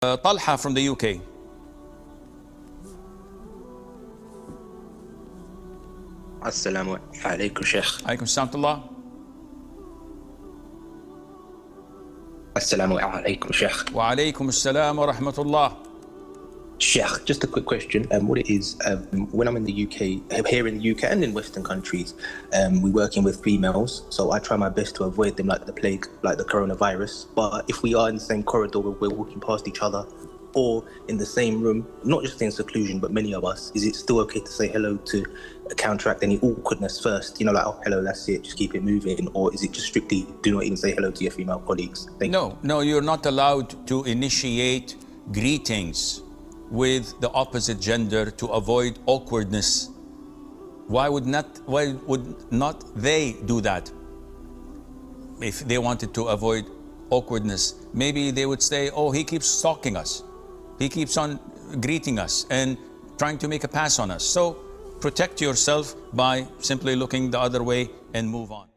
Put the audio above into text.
Talha from the UK. Assalamu alaikum, Sheikh. Alaikum salam. Assalamu alaikum, Sheikh. Wa alaikum assalam wa rahmatullah. Sheikh, just a quick question. What it is, when I'm in the UK, here in the UK and in Western countries, we're working with females, so I try my best to avoid them like the plague, like the coronavirus. But if we are in the same corridor, we're walking past each other, or in the same room, not just in seclusion, but many of us, is it still okay to say hello to counteract any awkwardness first? You know, like, oh, hello, that's it, just keep it moving. Or is it just strictly do not even say hello to your female colleagues? No, you're not allowed to initiate greetings with the opposite gender to avoid awkwardness. Why would not they do that? If they wanted to avoid awkwardness, maybe they would say, oh, he keeps stalking us. He keeps on greeting us and trying to make a pass on us. So protect yourself by simply looking the other way and move on.